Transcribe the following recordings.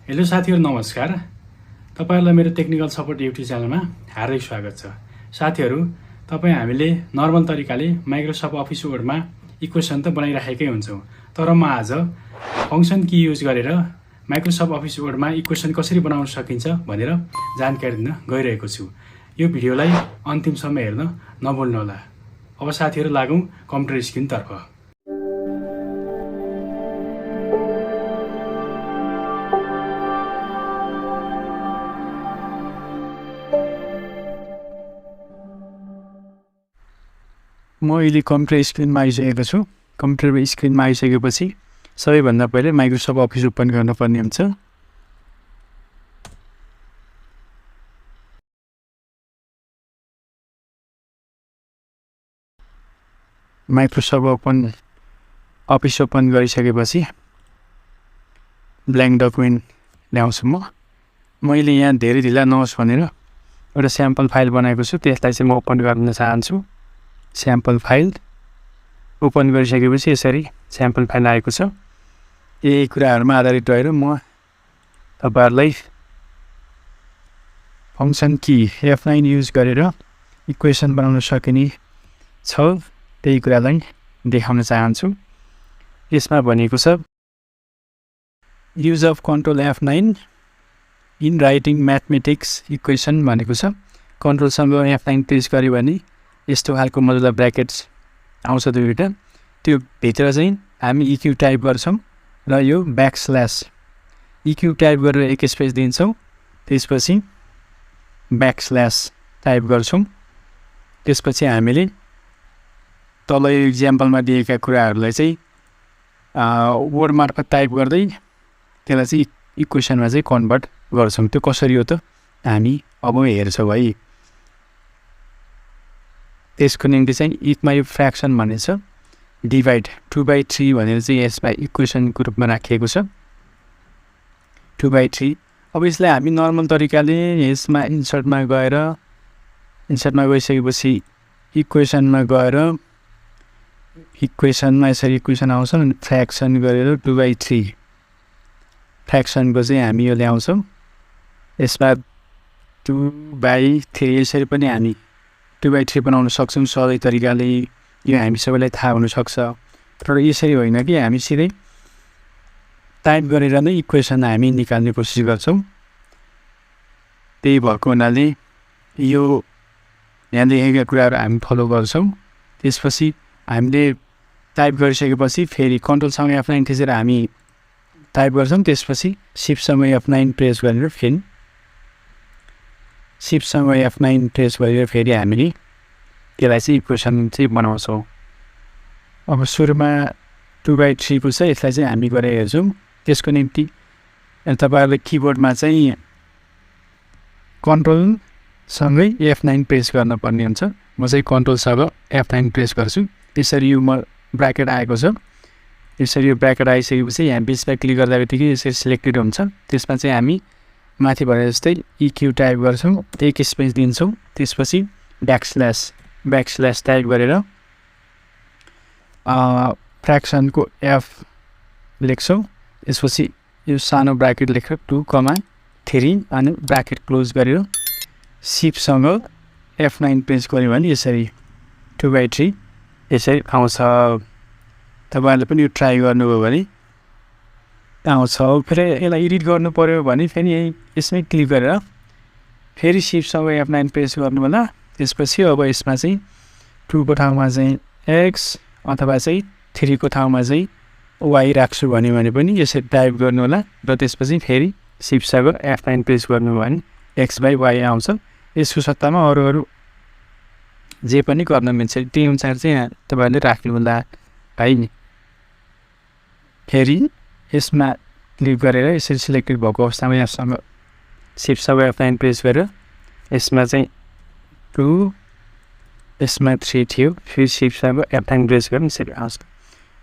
Hello साथीहरु नमस्कार। तपाईहरुलाई मेरो टेक्निकल सपोर्ट युट्युब च्यानलमा हार्दिक स्वागत छ। साथीहरु, हामीले नर्मल तरिकाले माइक्रोसफ्ट अफिस वर्डमा इक्वेसन त बनाइराखेकै हुन्छौं, तर म आज फंक्सन की युज गरेर माइक्रोसफ्ट अफिस वर्डमा इक्वेसन कसरी बनाउन सकिन्छ भनेर जानकारी दिन गइरहेको छु। यो भिडियोलाई अन्तिमसम्म हेर्न नभुल्नुहोला। अब साथीहरु लागौं कम्प्युटर स्क्रिन तर्फ। म अहिले कम्प्युटर स्क्रिनमा आइसकेको छु। कम्प्युटर स्क्रिनमा आइसकेपछि सबैभन्दा पहिले माइक्रोसफ्ट अफिस ओपन गर्नुपर्ने हुन्छ। माइक्रोसफ्ट अफिस ओपन गरिसकेपछि ब्ल्याङ्क डकुमेन्ट ल्याउँछु मैले यहाँ धेरै ढिला नहोस् भनेर एउटा स्याम्पल फाइल बनाएको छु, त्यसलाई चाहिँ म ओपन गर्न चाहन्छु। स्याम्पल फाइल ओपन गरिसकेपछि यसरी स्याम्पल फाइल आएको छ। यही कुराहरुमा आधारित रहेर म तपाईहरुलाई फंक्सन की F9 युज गरेर इक्वेसन बनाउन सकिने छ त्यही कुरालाई देखाउन चाहन्छु। यसमा भनेको छ use of control F9 in writing mathematics equation भनेको छ। कन्ट्रोल सँग F9 प्रेस गर्यो भने यस्तो खालको मजुला ब्र्याकेट्स आउँछ दुईवटा। त्यो भित्र चाहिँ हामी इक्यू टाइप गर्छौं र यो ब्याकस्ल्याश इक्यू टाइप गरेर एक स्पेस दिन्छौं, त्यसपछि ब्याकस्ल्याश टाइप गर्छौं। त्यसपछि हामीले तल एक्जाम्पलमा दिएका कुराहरुलाई चाहिँ वर्ड मार्फत टाइप गर्दै त्यसलाई चाहिँ इक्वेसनमा चाहिँ कन्भर्ट गर्छौं। त्यो कसरी हो त हामी अब हेर्छौं है। त्यसको निम्ति चाहिँ इफमा यो फ्र्याक्सन भन्ने छ, डिभाइड 2/3 भनेर चाहिँ यसमा इक्वेसनको रूपमा राखिएको छ 2/3। अब यसलाई हामी नर्मल तरिकाले यसमा इन्सर्टमा गइसकेपछि इक्वेसनमा गएर इक्वेसनमा यसरी इक्वेसन आउँछ अनि फ्र्याक्सन गरेर 2/3 फ्र्याक्सनको चाहिँ हामी यो ल्याउँछौं। यसमा 2/3 यसरी पनि हामी 2/3 बनाउन सक्छौं सधैँ तरिकाले। यो हामी सबैलाई थाहा हुन सक्छ, तर यसरी होइन कि हामी सिधै टाइप गरेर नै इक्वेसन हामी निकाल्ने कोसिस गर्छौं। त्यही भएको हुनाले यो यहाँ लेखेका कुराहरु हामी फलो गर्छौं। त्यसपछि हामीले टाइप गरिसकेपछि फेरि कन्ट्रोल सँग F9 थिचेर हामी टाइप गर्छौं। त्यसपछि शिफ्ट सँग F9 प्रेस गरेर फेरि हामीले त्यसलाई चाहिँ इक्वेसन चाहिँ बनाउँछौं। अब सुरुमा 2/3 को छ, यसलाई चाहिँ हामी गरेर हेर्छौं। त्यसको निम्ति तपाईहरुले किबोर्डमा चाहिँ कन्ट्रोल सँगै F9 प्रेस गर्न पर्ने हुन्छ। म चाहिँ कन्ट्रोल सँग F9 प्रेस गर्छु। यसरी यो ब्र्याकेट आएको छ। यसरी यो ब्र्याकेट आइसकेपछि यहाँ बिचमा क्लिक गर्दाबित्तिकै यसरी सिलेक्टेड हुन्छ। त्यसमा चाहिँ हामी माथि भने जस्तै इक्यू टाइप गर्छौं, एक स्पेस दिन्छौं, त्यसपछि ब्याकस्ल्याश टाइप गरेर फ्र्याक्सनको F लेख्छौं। त्यसपछि यो सानो ब्र्याकेट लेखेर 2,3 अनि ब्र्याकेट क्लोज गरेर शिफ्ट सँग F9 प्रेस गर्यो भने यसरी 2/3 यसरी आउँछ। तपाईहरुले पनि यो ट्राई गर्नुभयो भने आउँछ। फेरि यसलाई एडिट गर्नु पर्यो भने फेरि यसमै क्लिक गरेर फेरि शिफ्ट सँग F9 प्रेस गर्नु होला। त्यसपछि अब यसमा चाहिँ 2 को ठाउँमा चाहिँ x अथवा चाहिँ 3 को ठाउँमा चाहिँ y राख्छु भने पनि यसरी टाइप गर्नु होला र त्यसपछि फेरि शिफ्ट सँग F9 प्रेस गर्नु भने x/y आउँछ। यसको सट्टामा अरु जे पनि गर्न मिल्छ, त्यही अनुसार चाहिँ तपाईहरुले राख्नु होला है नि। फेरि यसमा क्लिक गरेर यसरी सिलेक्टेड भएको अवस्थामा यहाँसँग शिफ्ट सँग F9 प्रेस गरेर यसमा चाहिँ 2 यसमा 3 थियो, फेरि शिफ्ट सँग F9 प्रेस गरेर यसरी आउँछ।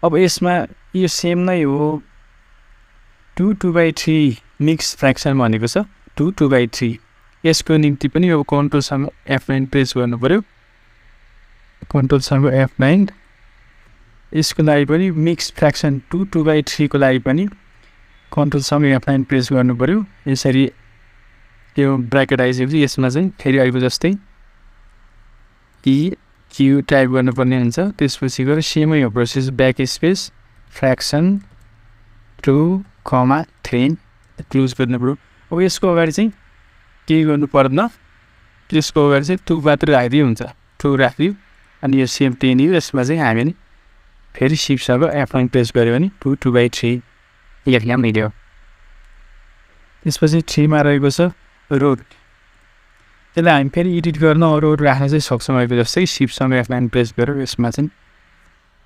अब यसमा यो सेम नै हो। 2/3 मिक्स फ्र्याक्सन भनेको छ 2/3। यसको निम्ति पनि अब कन्ट्रोल सँग F9 प्रेस गर्नु पर्यो। कन्ट्रोल सँग F9 यसको लागि पनि मिक्स फ्र्याक्सन 2/3 को लागि पनि कन्ट्रोलसँग F9 प्रेस गर्नु पऱ्यो। यसरी यो ब्राकेट आइसकेपछि यसमा चाहिँ फेरि अहिले जस्तै EQ टाइप गर्नुपर्ने हुन्छ। त्यसपछि गएर सेमै हो process, back space fraction 2,3 close गर्नु पऱ्यो। अब यसको अगाडि चाहिँ केही गर्नु पर्दैन, त्यसको अगाडि चाहिँ 2 मात्र राखिदियो हुन्छ, 2 राखिदियो अनि यो सेम 10 हो। यसमा चाहिँ हामीले फेरि सिफ्टसँग F9 प्रेस गऱ्यो भने 2/3 लेख्न मिल्यो। त्यसपछि 3 मा रहेको छ रोड, त्यसलाई हामी फेरि एडिट गर्न अरू राख्न चाहिँ सक्छौँ। अहिले जस्तै सिफ्टसँग F9 प्रेस गरेर यसमा चाहिँ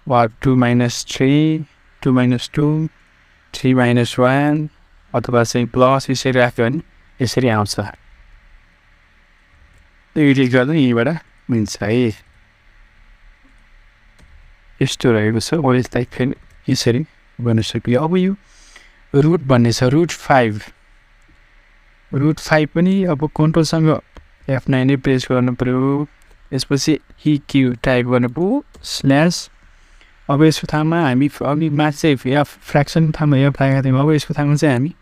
2 - 3 2 - 2 3 - 1 अथवा चाहिँ प्लस यसरी राख्यो भने यसरी आउँछ। एडिट गर्दा यहीँबाट मिल्छ है। यस्तो रहेको छ। अब यसलाई फेरि यसरी गर्न सकियो। अब यो रुट भन्ने छ, रुट 5 पनि अब कन्ट्रोलसँग F9 नै प्रेस गर्नु पऱ्यो। यसपछि EQ टाइप गर्नु पऱ्यो स्ल्यास। अब यसको ठाउँमा हामी अघि माथि चाहिँ F फ्र्याक्सन ठाउँमा F राखेको थियौँ, अब यसको ठाउँमा चाहिँ हामी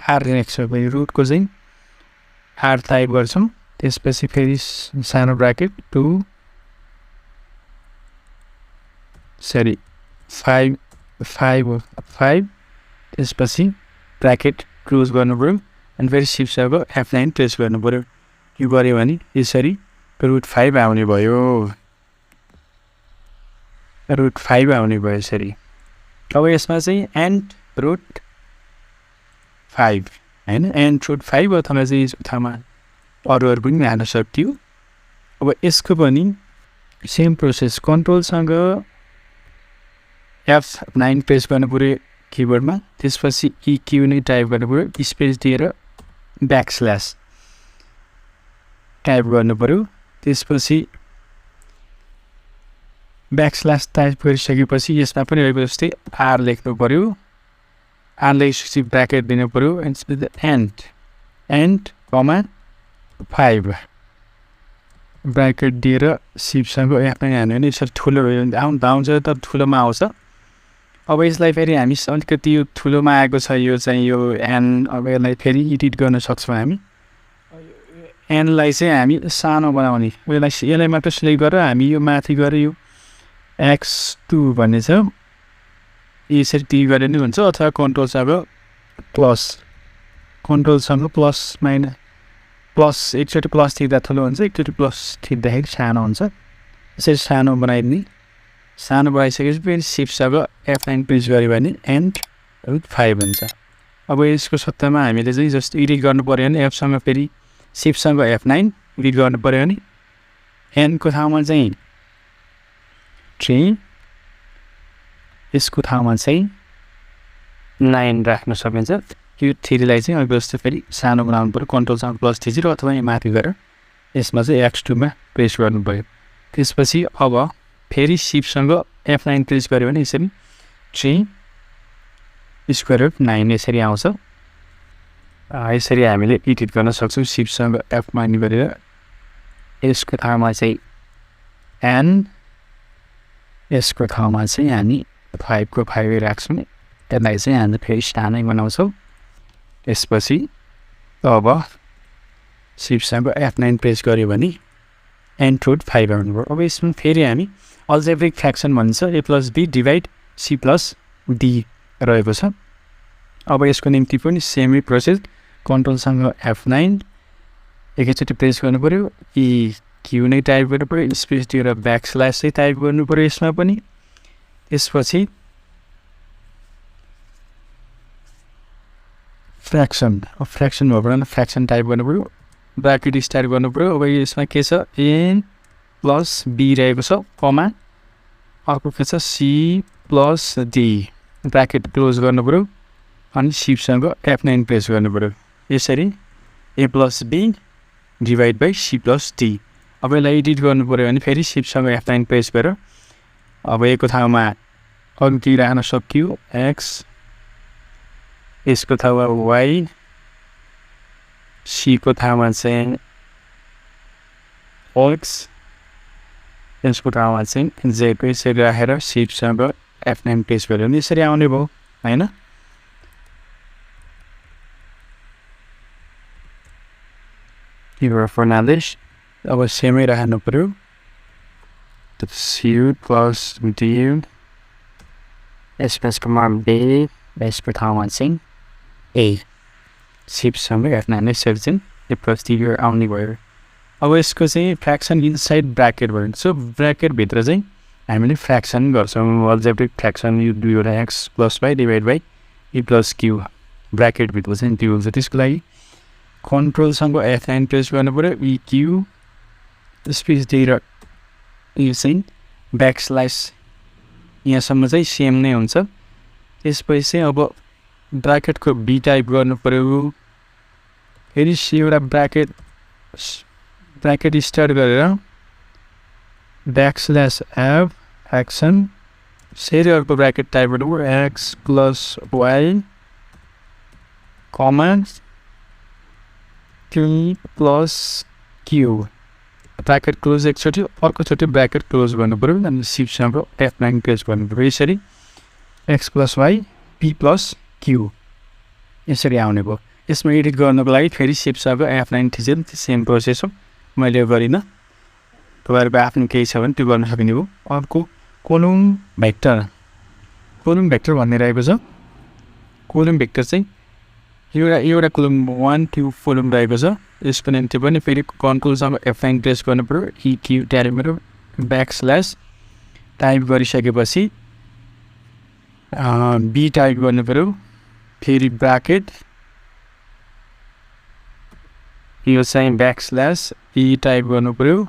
R लेख्छौँ। रुटको चाहिँ R टाइप गर्छौँ। त्यसपछि फेरि सानो ब्राकेट 5 त्यसपछि ब्राकेट क्लोज गर्नु पऱ्यो अनि फेरि सिफ्टसँग F9 प्रेस गर्नु पऱ्यो। यो गऱ्यो भने यसरी रुट 5 आउने भयो, रुट 5 आउने भयो यसरी। अब यसमा चाहिँ एन्ड रुट 5 होइन, एन्ड रुट 5 अथवा चाहिँ यसको ठाउँमा अरूहरू पनि हाल्न सक्थ्यो। अब यसको पनि सेम प्रोसेस, कन्ट्रोलसँग F9 प्रेस गर्नु पऱ्यो किबोर्डमा। त्यसपछि EQ नै टाइप गर्नु पऱ्यो, स्पेस दिएर ब्याकस्ल्यास टाइप गर्नु पऱ्यो। त्यसपछि ब्याकस्ल्यास टाइप गरिसकेपछि यसमा पनि रहेको जस्तै R लेख्नु पऱ्यो। R लेखेपछि ब्राकेट दिनु पऱ्यो एन्ड 5 ब्राकेट दिएर सिफ्टसँग F9 हाल्यो भने यसरी ठुलो आउँछ, तर ठुलोमा आउँछ। अब यसलाई फेरि हामी अलिकति यो ठुलोमा आएको छ, यो चाहिँ यो एन। अब यसलाई फेरि एडिट गर्न सक्छौँ हामी। एनलाई चाहिँ हामी सानो बनाउने, यसलाई मात्र सिलेक्ट गरेर हामी यो माथि गएर यो X2 भन्ने छ, यसरी टी गरेर नि हुन्छ। अथवा कन्ट्रोलसँग प्लस एकचोटि प्लस थिच्दा ठुलो हुन्छ, एकचोटि प्लस थिच्दाखेरि सानो हुन्छ। यसरी सानो बनाइदिने। सानो बनाइसकेपछि फेरि सिफ्टसँग F9 प्रेस गऱ्यो भने एन्ड रुट 5 हुन्छ। अब यसको सट्टामा हामीले चाहिँ जस्तो एडिट गर्नु पऱ्यो भने एफसँग फेरि सिफ्टसँग F9 एडिट गर्नु पऱ्यो भने एनको ठाउँमा चाहिँ 3, यसको ठाउँमा चाहिँ 9 राख्न सकिन्छ। यो 3 लाई चाहिँ अब जस्तो फेरि सानो बनाउनु पऱ्यो, कन्ट्रोलसँग प्लस थिचेर अथवा यहाँ माथि गरेर यसमा चाहिँ X2 मा प्रेस गर्नु पऱ्यो। त्यसपछि अब फेरि सिफ्टसँग F9 प्रेस गऱ्यो भने यसरी 3² यसरी आउँछ। यसरी हामीले एडिट गर्न सक्छौँ सिफ्टसँग F9 गरेर। यसको ठाउँमा चाहिँ एन, यसको ठाउँमा चाहिँ हामी 5 को 5 राख्छौँ। यसलाई चाहिँ हामी फेरि सानै बनाउँछौँ। त्यसपछि अब सिफ्टसँग F9 प्रेस गऱ्यो भने एन्ड रुट 5 आउनुभयो। अब यसमा फेरि हामी अल्जेब्रिक फ्र्याक्सन भन्छ, A + B divide C + D रहेको छ। अब यसको निम्ति पनि सेमै प्रोसेस, कन्ट्रोलसँग F9 एकैचोटि प्रेस गर्नु पऱ्यो, EQ नै टाइप गर्नु पऱ्यो, स्पेस दिएर ब्याकस्ल्यास चाहिँ टाइप गर्नु पऱ्यो यसमा पनि। त्यसपछि फ्र्याक्सन भयो भने फ्र्याक्सन टाइप गर्नु पऱ्यो, ब्राकेट स्टार्ट गर्नु पऱ्यो। अब यसमा के छ, A + B रहेको छ, कमा अर्को के छ C + D, ब्राकेट क्लोज गर्नु पऱ्यो अनि सिफ्टसँग F9 प्रेस गर्नु पऱ्यो। यसरी A + B divide by C + D। अब यसलाई एडिट गर्नु पऱ्यो भने फेरि सिफ्टसँग F9 प्रेस गरेर अब यसको ठाउँमा अरू के राख्न सकियो, X, यसको ठाउँमा Y, C को ठाउँमा चाहिँ X, यसको ठाउँमा चाहिँ J को यसरी राखेर सिफ्टसँग F9 प्रेस गऱ्यो भने यसरी आउने भयो हैन। यो फर्नान्डेस अब सेमै राख्नु पऱ्यो सी प्लस डी यसमा बे यसको ठाउँमा चाहिँ ए सिपसँग F9 section a plus d आउने भयो अब यसको चाहिँ फ्र्याक्सन इनसाइड ब्राकेट भयो सो ब्राकेटभित्र चाहिँ हामीले फ्र्याक्सन गर्छौँ अल्जेब्रिक फ्र्याक्सन यो दुईवटा x plus y divide by e plus q ब्राकेटभित्र चाहिँ त्यो हुन्छ त्यसको लागि कन्ट्रोलसँग F9 प्रेस गर्नु पऱ्यो ई क्यू स्पेस दिएर यो चाहिँ ब्याक स्ल्यास यहाँसम्म चाहिँ सेम नै हुन्छ त्यसपछि चाहिँ अब ब्राकेटको बी टाइप गर्नु पऱ्यो फेरि एउटा ब्राकेट स्टार्ट गरेर ब्याक स्ल्यास एफ फ्र्याक्सन फेरि अर्को ब्राकेट टाइप गर्नु x plus y comma q plus q bracket close एकचोटि अर्कोचोटि ब्राकेट क्लोज गर्नु पऱ्यो अनि सिपसँग F9 प्रेस गर्नु पऱ्यो यसरी x plus y p plus q यसरी आउने भयो यसमा एडिट गर्नुको लागि फेरि सिपसँग F9 थिचेर सेम प्रोसेस हो मैले यो गरिनँ तपाईँहरूको आफ्नो केही छ भने त्यो गर्न सकिने हो अर्को कोलम भेक्टर भन्ने रहेको छ कोलम भेक्टर चाहिँ एउटा कोलम 1 2 कोलम रहेको छ यसको निम्ति पनि फेरि कन्ट्रोलसँग F9 प्रेस गर्नु पऱ्यो ई क्यू ट्यालेबाट ब्याक स्ल्यास टाइप गरिसकेपछि बी टाइप गर्नु पऱ्यो फेरि ब्राकेट यो चाहिँ ब्याक स्ल्यास ई टाइप गर्नु पऱ्यो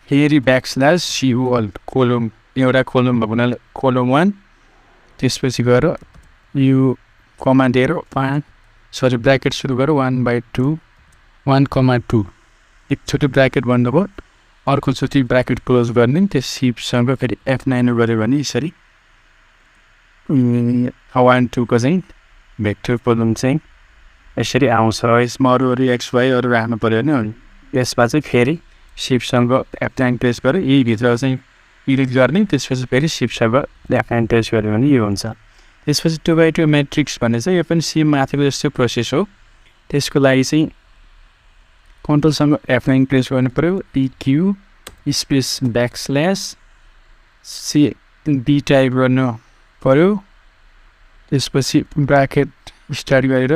फेरि ब्याक स्ल्यास सिओल कोलम एउटा कोलम भएको हुनाले कोलम 1 त्यसपछि गएर यो कमान्ड दिएर ब्राकेट सुरु गरेर 1/2 1,2 एकचोटि ब्राकेट भन्नुभयो अर्कोचोटि ब्राकेट क्लोज गर्ने त्यो सिपसँग फेरि F9 गऱ्यो भने यसरी 1 2 को चाहिँ भेक्टर कोलम चाहिँ यसरी आउँछ यसमा अरू एक्सवाईहरू राख्नु पऱ्यो भने यसमा चाहिँ फेरि सिपसँग F9 प्रेस गरेर यही भित्र चाहिँ एडिट गर्ने त्यसपछि फेरि सिपसँग F9 प्रेस गऱ्यो भने यो हुन्छ त्यसपछि 2x2 म्याट्रिक्स भन्ने चाहिँ यो पनि सेम माथिको जस्तो प्रोसेस हो त्यसको लागि चाहिँ कन्ट्रोलसँग F9 प्रेस गर्नु पऱ्यो e q space backslash c b type गर्नु पऱ्यो त्यसपछि ब्राकेट स्टार्ट गरेर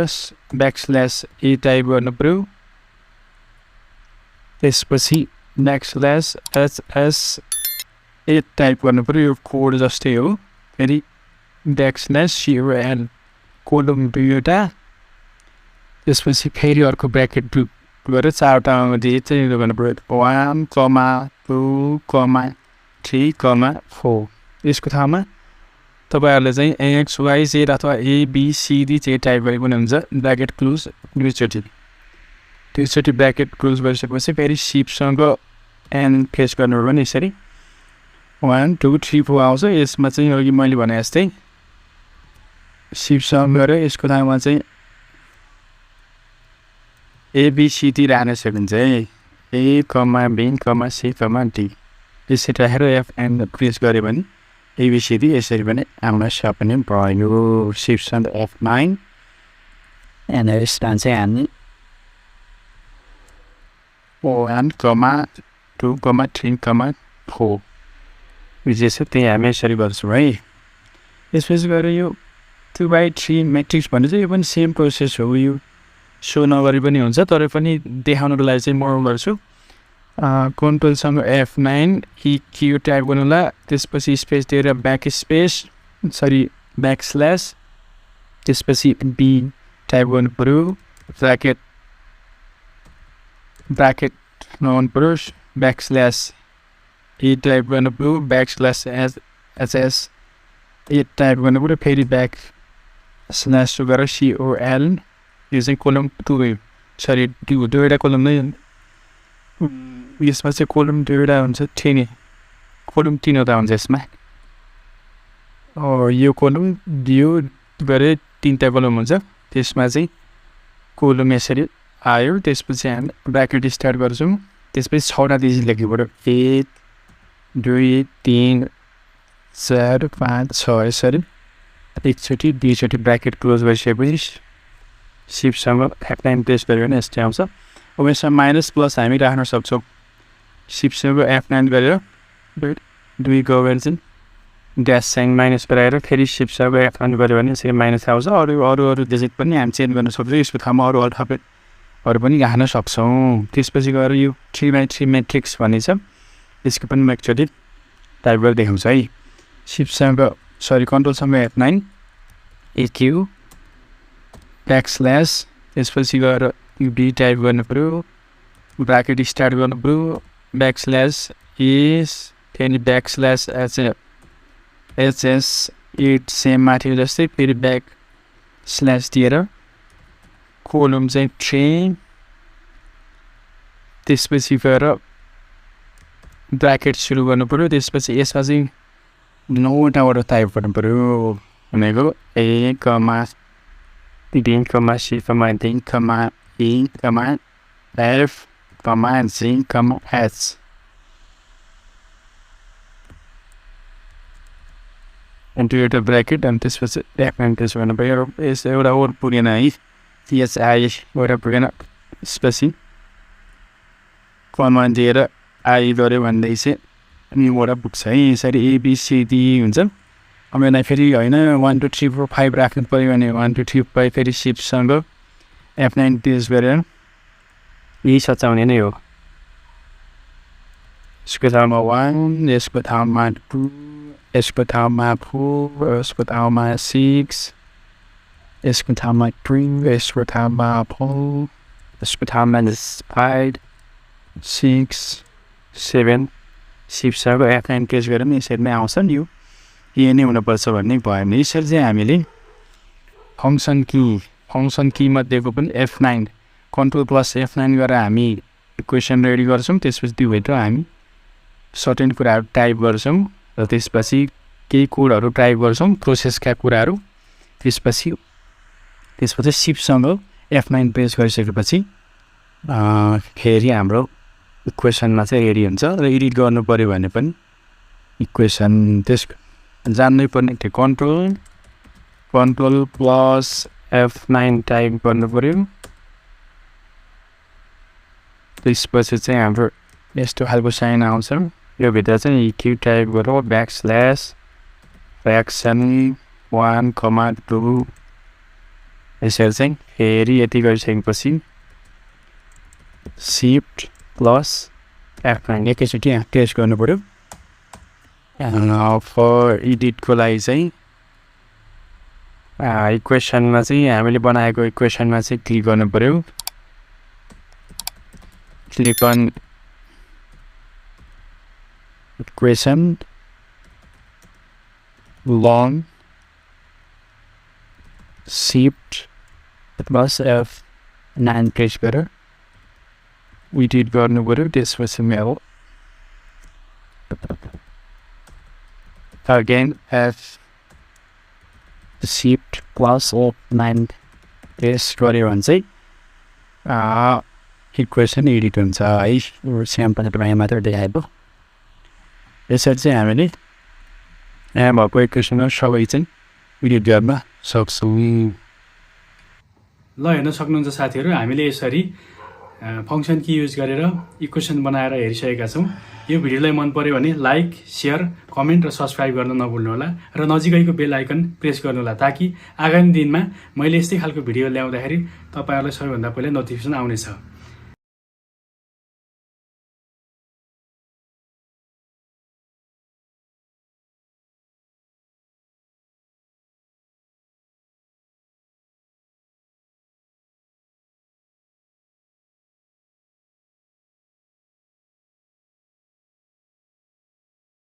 ब्याक स्ल्यास ए टाइप गर्नु पऱ्यो त्यसपछि backslash hs a type गर्नु पऱ्यो यो कोड जस्तै हो फेरि ब्याक स्ल्यास सिओएल कोलम दुईवटा त्यसपछि फेरि अर्को ब्राकेट गरेर चारवटामा दिए चाहिँ गर्नु पऱ्यो 1, 2, 3, 4 यसको ठाउँमा तपाईँहरूले चाहिँ एक्स वाई जेड अथवा एबिसिडी चाहिँ टाइप गरे पनि हुन्छ ब्राकेट क्लोज दुईचोटि ब्राकेट क्लोज गरिसकेपछि फेरि सिपसँग एन प्रेस गर्नु भने यसरी 1 2 3 4 आउँछ यसमा चाहिँ अघि मैले भने जस्तै सिपसँग गरेर यसको ठाउँमा चाहिँ एबिसिडी राख्न सकिन्छ है ए कमा be comma C comma D यसरी राखेर F9 प्रेस गऱ्यो भने एबिसिडी यसरी पनि आउन सक्ने भयो सिपसँग F9 and यसमा चाहिँ हामी 1, 2, 3, 4 विशेष त्यही हामी यसरी गर्छौँ है यसपछि गएर यो 2x3 म्याट्रिक्स भन्ने चाहिँ यो पनि सेम प्रोसेस हो यो सो नगरी पनि हुन्छ तर पनि देखाउनको लागि चाहिँ म गर्छु कन्ट्रोलसँग F9 ई क्यू टाइप गर्नुला त्यसपछि स्पेस दिएर ब्याक स्ल्यास त्यसपछि बी टाइप गर्नु पऱ्यो ब्राकेट लगाउनु पऱ्यो ब्याक स्ल्यास ए टाइप गर्नु पऱ्यो back slash hs a type गर्नु पऱ्यो फेरि ब्याक स्ल्यास गरेर सिओएल यो चाहिँ कोलम 2 सरी दुईवटा कोलम नै यसमा चाहिँ कोलम दुईवटा हुन्छ कोलम 3वटा हुन्छ यसमा यो कोलम यो गरेर 3टा कोलम हुन्छ त्यसमा चाहिँ कोलम यसरी आयो त्यसपछि हामी ब्राकेट स्टार्ट गर्छौँ त्यसपछि 6वटा डिजिट लेख्नु पऱ्यो 1 2 3 4 5 6 यसरी एकचोटि दुईचोटि ब्राकेट क्लोज गरिसकेपछि सिपसँग F9 प्रेस गऱ्यो भने यस्तै आउँछ अब यसमा माइनस प्लस हामी राख्न सक्छौँ सिफ्टसँगको F9 गरेर 2 गएर चाहिँ ड्यास साइन माइनस गराएर फेरि सिफ्टसँगको F9 गऱ्यो भने यसरी माइनस आउँछ अरू डिजिट पनि हामी चेन्ज गर्न सक्छौँ यसको ठाउँमा अरू अल्फाबेटहरू पनि राख्न सक्छौँ त्यसपछि गएर यो 3x3 म्याट्रिक्स भन्ने छ यसको पनि म एकचोटि टाइप गरेर देखाउँछ है सिफ्टसँग कन्ट्रोलसँग F9 EQ ब्याकस्ल्यास त्यसपछि गएर बी टाइप गर्नु पऱ्यो ब्राकेट स्टार्ट गर्नु पऱ्यो ब्याकस्ल्यास इस फेरि ब्याकस्ल्यास एचएस 8 सेम माथि जस्तै फेरि ब्याक स्ल्यास दिएर कोलम चाहिँ 3 त्यसपछि गएर ब्राकेट सुरु गर्नु पऱ्यो त्यसपछि यसमा चाहिँ 9वटा टाइप गर्नु पऱ्यो भनेको A, D, C, D, E, F, G, H into your bracket and त्यसपछि F9 त्यसो गर्नु पऱ्यो यस एउटा ओर पुगेन है TSI एउटा पुगेन त्यसपछि कमान्ड दिएर आई गऱ्यो भनेदेखि चाहिँ न्युबाट पुग्छ है यसरी ABCD हुन्छ अब यसलाई फेरि होइन 1 2 3 4 5 राख्नु पऱ्यो भने 1 2 3 5 फेरि सिफ्टसँग F9 पेज गरेर यही सचाउने नै हो यसको ठाउँमा 1 यसको ठाउँमा 2 यसको ठाउँमा 4 यसको ठाउँमा 6 यसको ठाउँमा 3 यसको ठाउँमा 4 यसको ठाउँमा 5 6 7 सिफ्टसँग F9 पेज गरेर पनि यसरी नै आउँछ नि यो यही नै हुनुपर्छ भन्ने भयो भने यसरी चाहिँ हामीले फङ्सन की मध्येको पनि F9 कन्ट्रोल प्लस F9 गरेर हामी इक्वेसन रेडी गर्छौँ त्यसपछि त्योभित्र हामी सर्टेन कुराहरू टाइप गर्छौँ र त्यसपछि केही कोडहरू टाइप गर्छौँ प्रोसेसका कुराहरू त्यसपछि सिफ्टसँग F9 पेज गरिसकेपछि फेरि हाम्रो इक्वेसनमा चाहिँ रेडी हुन्छ र एडिट गर्नु पऱ्यो भने पनि इक्वेसन त्यसको जान्नै पर्ने थियो कन्ट्रोल प्लस F9 टाइप गर्नु पऱ्यो त्यसपछि चाहिँ हाम्रो यस्तो खालको साइन आउँछ यो भित्र चाहिँ EQ टाइप गरेर ब्याकस्ल्यास फ्र्याक्सन 1, 2 यसरी चाहिँ फेरि यति गरिसकेपछि सिफ्ट प्लस F9 एकैचोटि टेस्ट गर्नु पऱ्यो फर एडिटको लागि चाहिँ इक्वेसनमा चाहिँ हामीले बनाएको इक्वेसनमा चाहिँ क्लिक गर्नु पऱ्यो click on equation long shift plus F9 press गरेर एडिट गर्नु पऱ्यो त्यसपछि मेरो again F shift plus F9 press गऱ्यो भने चाहिँ इक्वेसन एडिट हुन्छ है स्याम्पल मात्र देखाएको यसरी चाहिँ हामीले यहाँ भएको इक्वेसनहरू सबै चाहिँ एडिट गर्न सक्छौँ ल हेर्न सक्नुहुन्छ साथीहरू हामीले यसरी फङ्सन की युज गरेर इक्वेसन बनाएर हेरिसकेका छौँ यो भिडियोलाई मन पर्यो भने लाइक सेयर कमेन्ट र सब्सक्राइब गर्न नभुल्नुहोला र नजिकैको बेल आइकन प्रेस गर्नुहोला ताकि आगामी दिनमा मैले यस्तै खालको भिडियो ल्याउँदाखेरि तपाईँहरूलाई सबैभन्दा पहिला नोटिफिकेसन आउनेछ